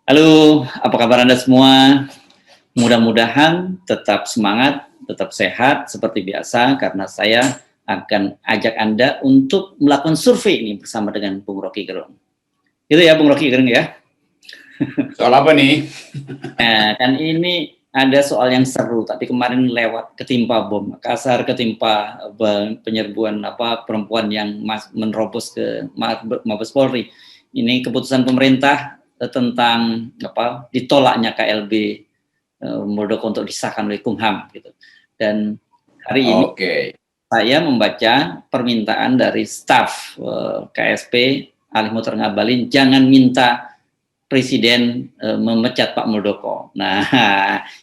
Halo, apa kabar Anda semua? Mudah-mudahan tetap semangat, tetap sehat seperti biasa karena saya akan ajak Anda untuk melakukan survei ini bersama dengan Bung Rocky Gerung. Itu ya Bung Rocky Gerung ya. Soal apa nih? Nah, kan ini ada soal yang seru, tapi kemarin lewat ketimpa bom Makassar, ketimpa penyerbuan perempuan yang menerobos ke Mabes Polri. Ini keputusan pemerintah tentang ditolaknya KLB Muldoko untuk disahkan oleh Kumham gitu. Dan hari ini saya membaca permintaan dari staf KSP Alih Muhtar Ngabalin jangan minta Presiden memecat Pak Muldoko. Nah,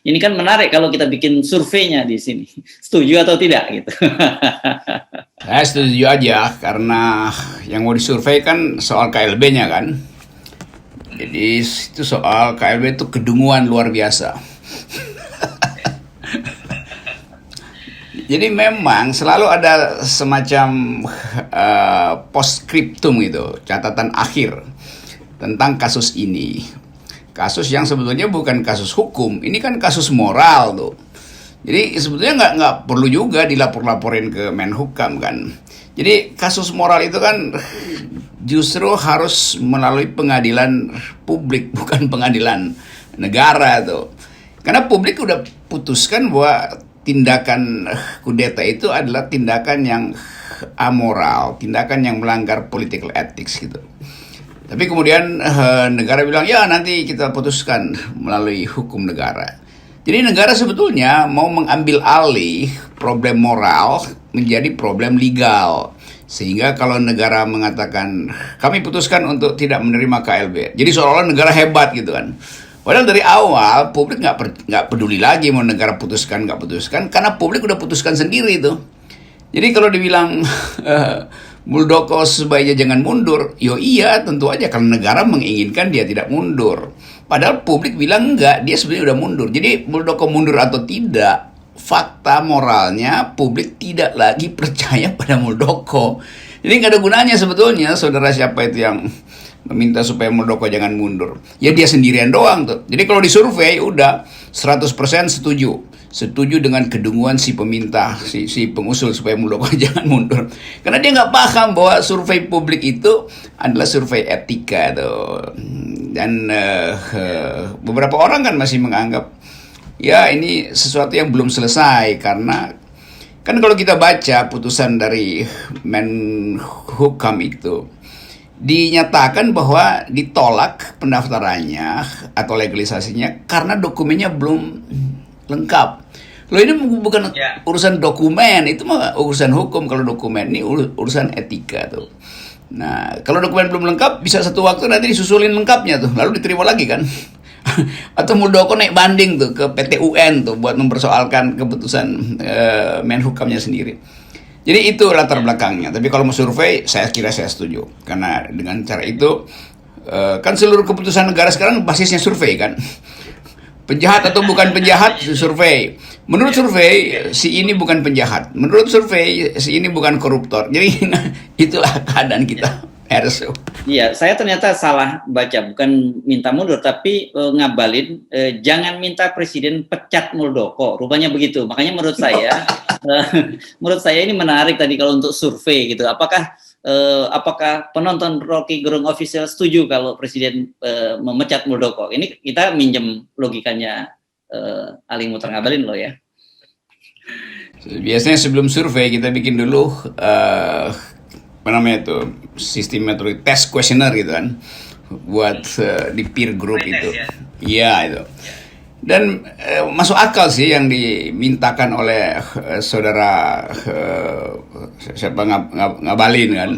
ini kan menarik kalau kita bikin surveinya di sini. Setuju atau tidak gitu? Saya setuju aja karena yang mau disurvei kan soal KLB-nya kan. Jadi itu soal KLB itu kedunguan luar biasa. Jadi memang selalu ada semacam postscriptum gitu, catatan akhir tentang kasus ini. Kasus yang sebetulnya bukan kasus hukum, ini kan kasus moral tuh. Jadi sebetulnya nggak perlu juga dilapor-laporin ke Menhukam kan. Jadi kasus moral itu kan justru harus melalui pengadilan publik, bukan pengadilan negara tuh. Karena publik udah putuskan bahwa tindakan kudeta itu adalah tindakan yang amoral, tindakan yang melanggar political ethics gitu. Tapi kemudian negara bilang ya nanti kita putuskan melalui hukum negara. Jadi negara sebetulnya mau mengambil alih problem moral menjadi problem legal. Sehingga kalau negara mengatakan kami putuskan untuk tidak menerima KLB, jadi seolah-olah negara hebat gitu kan. Padahal dari awal publik nggak peduli lagi mau negara putuskan nggak putuskan karena publik udah putuskan sendiri tuh. Jadi kalau dibilang Muldoko sebaiknya jangan mundur, yo iya tentu aja kalau negara menginginkan dia tidak mundur. Padahal publik bilang enggak, dia sebenarnya udah mundur. Jadi Muldoko mundur atau tidak, fakta moralnya publik tidak lagi percaya pada Muldoko. Jadi nggak ada gunanya sebetulnya saudara siapa itu yang meminta supaya Muldoko jangan mundur. Ya dia sendirian doang tuh. Jadi kalau disurvei udah 100% setuju. Setuju dengan kedunguan si peminta, si pengusul supaya Muldoko jangan mundur. Karena dia nggak paham bahwa survei publik itu adalah survei etika tuh. Dan beberapa orang kan masih menganggap ya ini sesuatu yang belum selesai karena kan kalau kita baca putusan dari Menhukam itu dinyatakan bahwa ditolak pendaftarannya atau legalisasinya karena dokumennya belum lengkap. Loh ini bukan urusan dokumen, itu mah urusan hukum. Kalau dokumen ini urusan etika tuh. Nah, kalau dokumen belum lengkap bisa satu waktu nanti disusulin lengkapnya tuh, lalu diterima lagi kan. Atau Muldoko naik banding tuh ke PT UN tuh buat mempersoalkan keputusan Menhukamnya sendiri. Jadi itu latar belakangnya. Tapi kalau mau survei, saya kira saya setuju. Karena dengan cara itu kan seluruh keputusan negara sekarang basisnya survei kan. Penjahat atau bukan penjahat, survei. Menurut survei, si ini bukan penjahat. Menurut survei, si ini bukan koruptor. Jadi itulah keadaan kita. RSU. Iya, saya ternyata salah baca. Bukan minta mundur, tapi ngabalin jangan minta presiden pecat Muldoko. Rupanya begitu. Makanya menurut saya ini menarik tadi kalau untuk survei gitu. Apakah penonton Rocky Gerung Official setuju kalau Presiden memecat Muldoko? Ini kita minjem logikanya Alih Muhtar Ngabalin loh ya. Biasanya sebelum survei kita bikin dulu apa namanya itu sistem metode test questionnaire gitu kan buat di peer group itu. Iya itu. Dan masuk akal sih yang dimintakan oleh saudara siapa Ngabalin kan.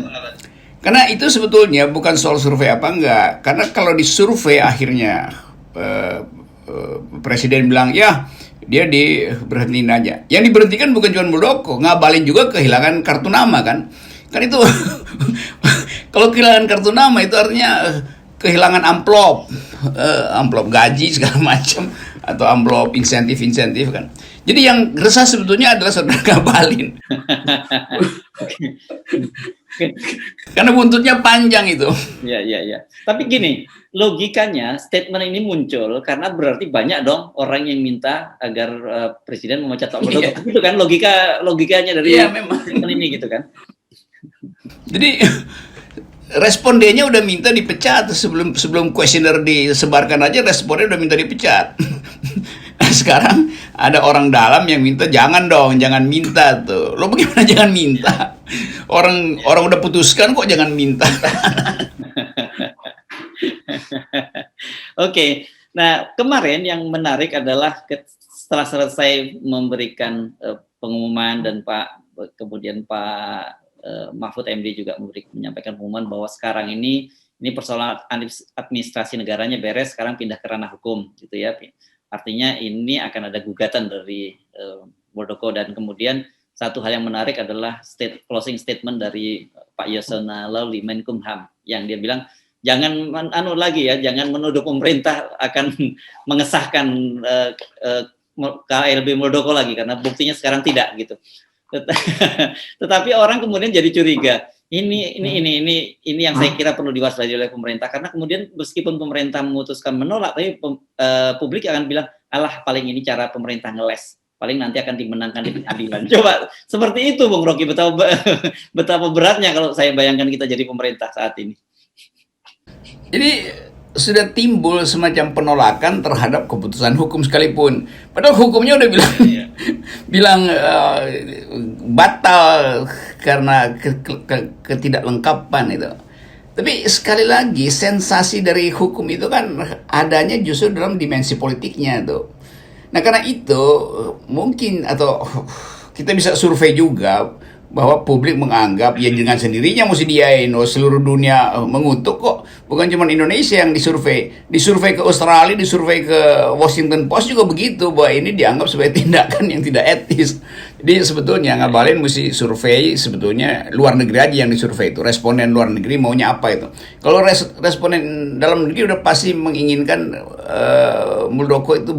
Karena itu sebetulnya bukan soal survei apa enggak. Karena kalau disurvei akhirnya presiden bilang ya dia diberhentiin aja. Yang diberhentikan bukan cuma Muldoko, Ngabalin juga kehilangan kartu nama kan. Kan itu kalau kehilangan kartu nama itu artinya kehilangan amplop gaji segala macam. atau amplop insentif kan. Jadi yang resah sebetulnya adalah saudara Ngabalin. Karena buntutnya panjang itu. Ya, ya, ya. Tapi gini, logikanya statement ini muncul karena berarti banyak dong orang yang minta agar presiden memecat Pak Muldoko. Itu kan logikanya dari memang statement ini gitu kan. Jadi respondennya udah minta dipecat sebelum kuesioner disebarkan aja, responnya udah minta dipecat. Sekarang ada orang dalam yang minta jangan minta tuh. Lo bagaimana jangan minta? Orang udah putuskan kok jangan minta. Oke. Nah, kemarin yang menarik adalah setelah selesai memberikan pengumuman dan kemudian Pak Mahfud MD juga menyampaikan pengumuman bahwa sekarang ini persoalan administrasi negaranya beres, sekarang pindah ke ranah hukum gitu ya. Artinya ini akan ada gugatan dari Muldoko, dan kemudian satu hal yang menarik adalah closing statement dari Pak Yasona Lawli Menkumham yang dia bilang jangan jangan menuduh pemerintah akan mengesahkan KLB Muldoko lagi karena buktinya sekarang tidak gitu. Tetapi orang kemudian jadi curiga. Ini yang saya kira perlu diwaspadai oleh pemerintah, karena kemudian meskipun pemerintah memutuskan menolak, tapi publik akan bilang, alah paling ini cara pemerintah ngeles, paling nanti akan dimenangkan di pengadilan. Coba seperti itu Bung Rocky, betapa beratnya kalau saya bayangkan kita jadi pemerintah saat ini. Jadi sudah timbul semacam penolakan terhadap keputusan hukum sekalipun. Padahal hukumnya udah bilang batal karena ketidaklengkapan itu. Tapi sekali lagi sensasi dari hukum itu kan adanya justru dalam dimensi politiknya tuh. Nah karena itu mungkin atau kita bisa survei juga bahwa publik menganggap ya dengan sendirinya mesti diain, seluruh dunia mengutuk kok, bukan cuma Indonesia yang disurvei ke Australia, disurvei ke Washington Post juga begitu, bahwa ini dianggap sebagai tindakan yang tidak etis. Jadi sebetulnya Ngabalin mesti survei sebetulnya luar negeri aja yang disurvei itu, responden luar negeri maunya apa itu. Kalau responden dalam negeri udah pasti menginginkan Muldoko itu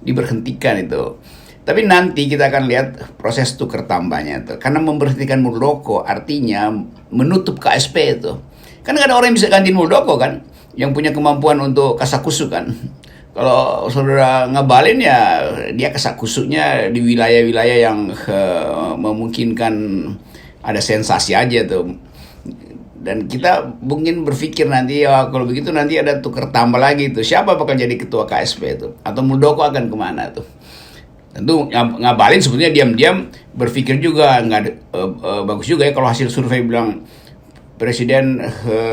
diberhentikan itu. Tapi nanti kita akan lihat proses tukar tambahnya itu. Karena memberhentikan Muldoko artinya menutup KSP itu. Kan gak ada orang yang bisa gantiin Muldoko kan, yang punya kemampuan untuk kasakusuk kan. Kalau saudara Ngabalin ya dia kasakusuknya di wilayah-wilayah yang memungkinkan ada sensasi aja tuh. Dan kita mungkin berpikir nanti ya kalau begitu nanti ada tukar tambah lagi tuh. Siapa bakal jadi ketua KSP itu? Atau Muldoko akan kemana tuh? Tentu Ngabalin sebetulnya diam-diam berpikir juga bagus juga ya kalau hasil survei bilang presiden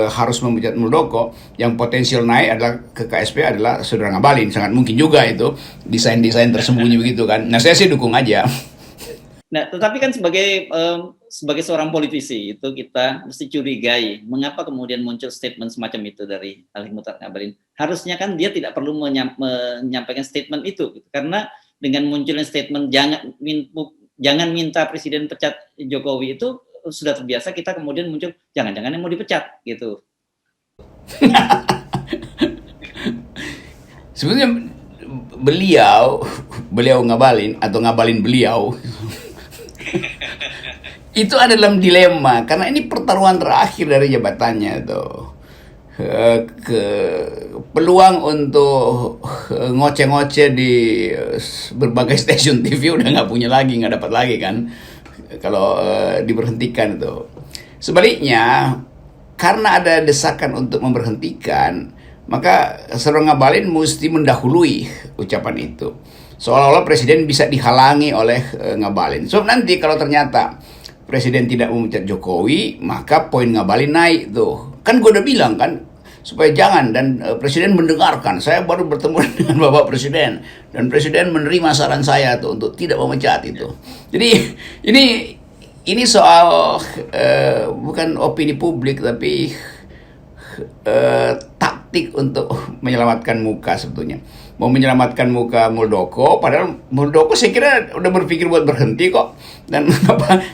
harus memecat Muldoko, yang potensial naik adalah ke KSP adalah saudara Ngabalin. Sangat mungkin juga itu desain tersembunyi begitu kan. Nah saya sih dukung aja. Nah tetapi kan sebagai seorang politisi itu kita mesti curigai mengapa kemudian muncul statement semacam itu dari Ali Muhtar Ngabalin. Harusnya kan dia tidak perlu menyampaikan statement itu gitu. Karena dengan munculnya statement jangan minta presiden pecat Jokowi itu sudah terbiasa kita kemudian muncul jangan-jangan yang mau dipecat gitu. Sebenarnya beliau Ngabalin atau Ngabalin beliau itu ada dalam dilema karena ini pertaruhan terakhir dari jabatannya tuh. Peluang untuk ngoceh-ngoceh di berbagai stasiun TV udah nggak dapat lagi kan kalau diberhentikan itu. Sebaliknya karena ada desakan untuk memberhentikan, maka saudara Ngabalin mesti mendahului ucapan itu, seolah-olah presiden bisa dihalangi oleh Ngabalin. So nanti kalau ternyata presiden tidak memecat Jokowi, maka poin Ngabalin naik tuh. Kan gue udah bilang kan supaya jangan, dan presiden mendengarkan. Saya baru bertemu dengan Bapak Presiden dan presiden menerima saran saya tuh untuk tidak memecat itu. Jadi ini soal bukan opini publik tapi taktik untuk menyelamatkan muka sebetulnya. Mau menyelamatkan muka Muldoko, padahal Muldoko saya kira udah berpikir buat berhenti kok. Dan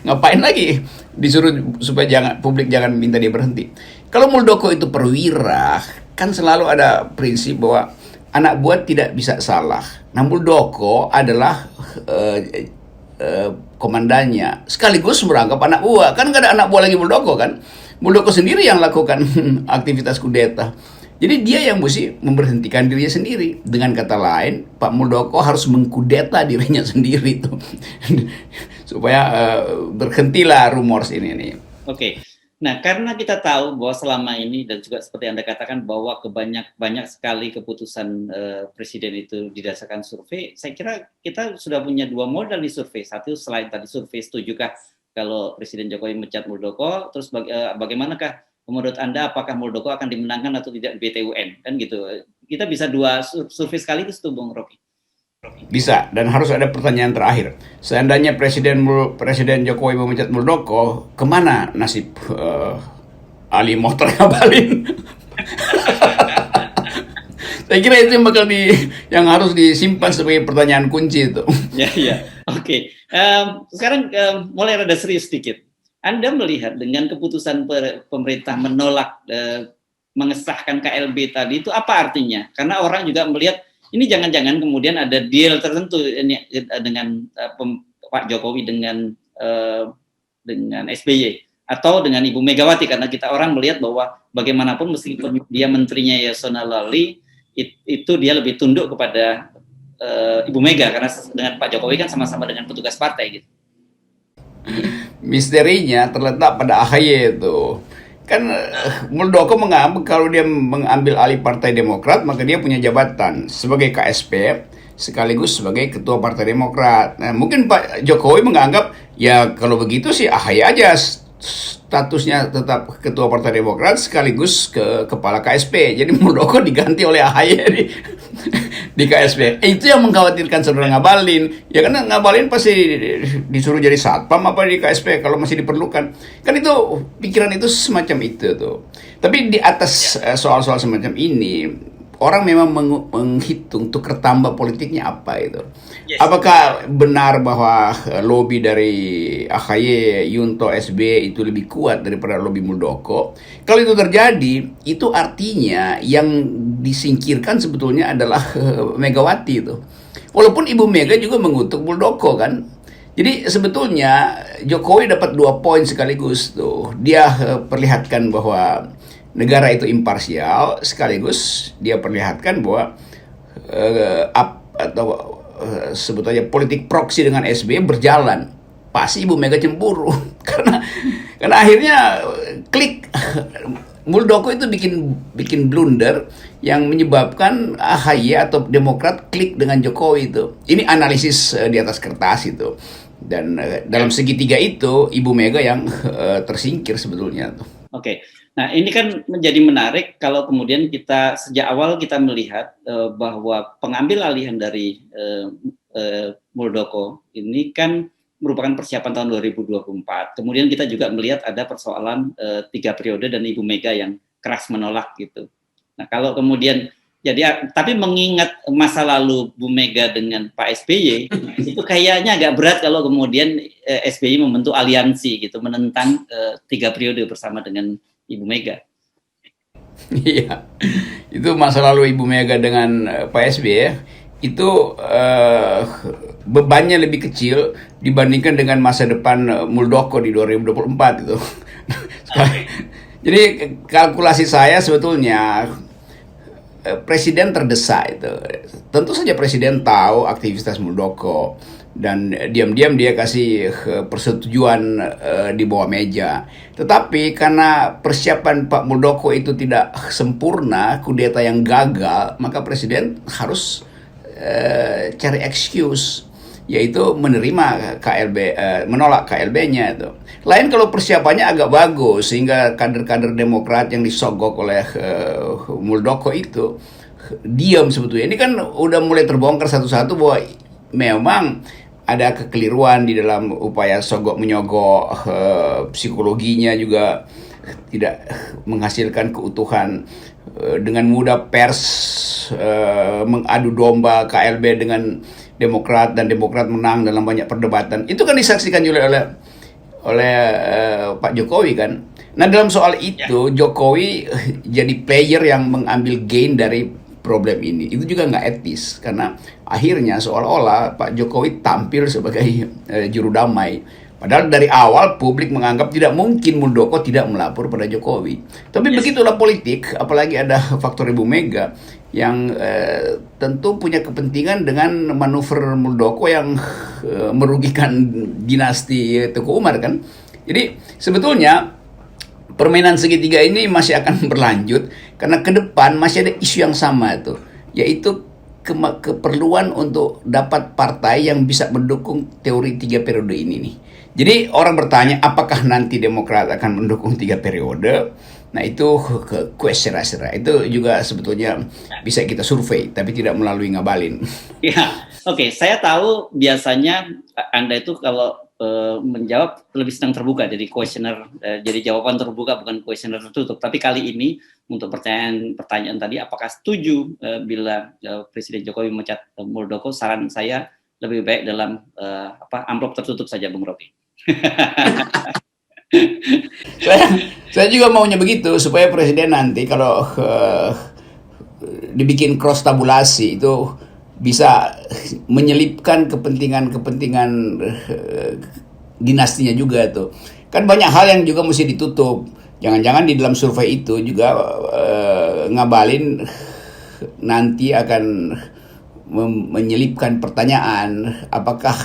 ngapain lagi disuruh supaya publik jangan minta dia berhenti. Kalau Muldoko itu perwira, kan selalu ada prinsip bahwa anak buah tidak bisa salah. Nah, Muldoko adalah komandannya, sekaligus merangkap anak buah. Kan nggak ada anak buah lagi Muldoko kan. Muldoko sendiri yang lakukan aktivitas kudeta. Jadi dia yang mesti memberhentikan dirinya sendiri. Dengan kata lain, Pak Muldoko harus mengkudeta dirinya sendiri tuh. Supaya berhentilah rumors ini nih. Oke. Nah, karena kita tahu bahwa selama ini dan juga seperti Anda katakan bahwa banyak sekali keputusan presiden itu didasarkan survei, saya kira kita sudah punya dua modal di survei. Satu, selain tadi survei, setujukah kalau Presiden Jokowi mecat Muldoko, terus bagaimanakah menurut Anda apakah Muldoko akan dimenangkan atau tidak di BTUN, kan gitu. Kita bisa dua survei sekaligus tuh, Bung Rocky. Bisa, dan harus ada pertanyaan terakhir. Seandainya Presiden Jokowi memecat Muldoko, kemana nasib Ali Mohtar Ngabalin? Saya kira itu yang harus disimpan sebagai pertanyaan kunci itu. Ya. Oke. Sekarang mulai rada serius sedikit. Anda melihat dengan keputusan pemerintah menolak mengesahkan KLB tadi itu apa artinya? Karena orang juga melihat ini jangan-jangan kemudian ada deal tertentu ini dengan Pak Jokowi dengan SBY atau dengan Ibu Megawati, karena kita orang melihat bahwa bagaimanapun meskipun dia menterinya Yasona Lawli itu dia lebih tunduk kepada Ibu Mega karena dengan Pak Jokowi kan sama-sama dengan petugas partai gitu. Misterinya terletak pada AHY itu. Kan Muldoko menganggap kalau dia mengambil alih Partai Demokrat, maka dia punya jabatan sebagai KSP sekaligus sebagai Ketua Partai Demokrat. Nah, mungkin Pak Jokowi menganggap ya kalau begitu sih AHY aja statusnya tetap Ketua Partai Demokrat sekaligus Kepala KSP. Jadi Muldoko diganti oleh AHY di KSP. Itu yang mengkhawatirkan saudara Ngabalin. Ya karena Ngabalin pasti disuruh jadi satpam apa di KSP kalau masih diperlukan. Kan itu pikiran itu semacam itu tuh. Tapi di atas soal-soal semacam ini, orang memang menghitung tukar tambah politiknya apa itu. Yes. Apakah benar bahwa lobby dari AHY, Yunto, SB itu lebih kuat daripada lobby Muldoko? Kalau itu terjadi, itu artinya yang disingkirkan sebetulnya adalah Megawati itu. Walaupun Ibu Mega juga mengutuk Muldoko kan. Jadi sebetulnya Jokowi dapat 2 poin sekaligus tuh. Dia perlihatkan bahwa negara itu imparsial, sekaligus dia perlihatkan bahwa sebetulnya politik proksi dengan SBY berjalan. Pasti Ibu Mega cemburu karena akhirnya klik Muldoko itu bikin blunder yang menyebabkan AHY atau Demokrat klik dengan Jokowi itu. Ini analisis di atas kertas itu. Dan dalam segitiga itu Ibu Mega yang tersingkir sebetulnya tuh. Oke. Nah, ini kan menjadi menarik kalau kemudian kita sejak awal kita melihat bahwa pengambil alihan dari Muldoko ini kan merupakan persiapan tahun 2024. Kemudian kita juga melihat ada persoalan 3 periode dan Ibu Mega yang keras menolak gitu. Nah, kalau kemudian tapi mengingat masa lalu Bu Mega dengan Pak SBY itu kayaknya agak berat kalau kemudian SBY membentuk aliansi gitu menentang 3 periode bersama dengan Ibu Mega. Iya, itu masa lalu Ibu Mega dengan Pak SBY ya, itu bebannya lebih kecil dibandingkan dengan masa depan Muldoko di 2024 itu. Jadi kalkulasi saya sebetulnya Presiden terdesak itu. Tentu saja Presiden tahu aktivitas Muldoko dan diam-diam dia kasih persetujuan di bawah meja. Tetapi karena persiapan Pak Muldoko itu tidak sempurna, kudeta yang gagal, maka Presiden harus cari excuse, yaitu menerima KLB, menolak KLB-nya itu. Lain kalau persiapannya agak bagus sehingga kader-kader Demokrat yang disogok oleh Muldoko itu diam sebetulnya. Ini kan udah mulai terbongkar satu-satu bahwa memang ada kekeliruan di dalam upaya sogok menyogok, psikologinya juga tidak menghasilkan keutuhan. Dengan mudah pers mengadu domba KLB dengan Demokrat dan Demokrat menang dalam banyak perdebatan. Itu kan disaksikan juga oleh Pak Jokowi kan. Nah dalam soal itu Jokowi jadi player yang mengambil gain dari problem ini. Itu juga nggak etis karena akhirnya seolah-olah Pak Jokowi tampil sebagai juru damai. Padahal dari awal publik menganggap tidak mungkin Muldoko tidak melapor pada Jokowi. Tapi begitulah politik, apalagi ada faktor Ibu Mega yang tentu punya kepentingan dengan manuver Muldoko yang merugikan dinasti Teguh Umar kan. Jadi sebetulnya permainan segitiga ini masih akan berlanjut karena ke depan masih ada isu yang sama tuh, yaitu keperluan untuk dapat partai yang bisa mendukung teori 3 periode ini nih. Jadi orang bertanya apakah nanti Demokrat akan mendukung 3 periode? Nah itu ke question rasa. Itu juga sebetulnya bisa kita survei, tapi tidak melalui Ngabalin. Ya, oke. Saya tahu biasanya Anda itu kalau menjawab lebih senang terbuka, jadi questioner, jadi jawaban terbuka bukan questioner tertutup. Tapi kali ini untuk pertanyaan tadi, apakah setuju bila Presiden Jokowi memecat Muldoko? Saran saya lebih baik dalam amplop tertutup saja, Bung Rocky. saya juga maunya begitu supaya presiden nanti kalau dibikin cross tabulasi itu bisa menyelipkan kepentingan dinastinya juga tuh. Kan banyak hal yang juga mesti ditutup. Jangan-jangan di dalam survei itu juga Ngabalin nanti akan menyelipkan pertanyaan apakah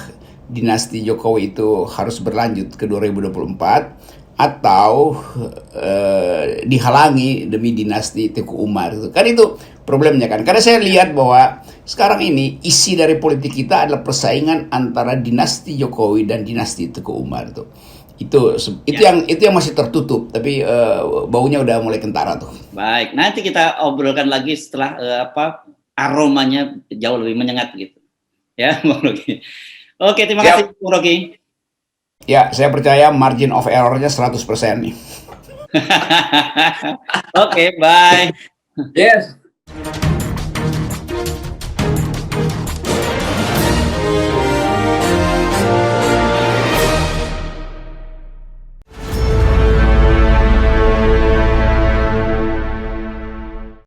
dinasti Jokowi itu harus berlanjut ke 2024 atau dihalangi demi dinasti Teguh Umar. Kan itu problemnya kan. Karena saya lihat bahwa sekarang ini isi dari politik kita adalah persaingan antara dinasti Jokowi dan dinasti Teguh Umar tuh. Itu yang masih tertutup, tapi baunya udah mulai kentara tuh. Baik, nanti kita obrolkan lagi setelah aromanya jauh lebih menyengat gitu. Ya, Bung Rocky. Oke, terima kasih Bung Rocky. Ya, saya percaya margin of error-nya 100% nih. Oke, bye. Yes.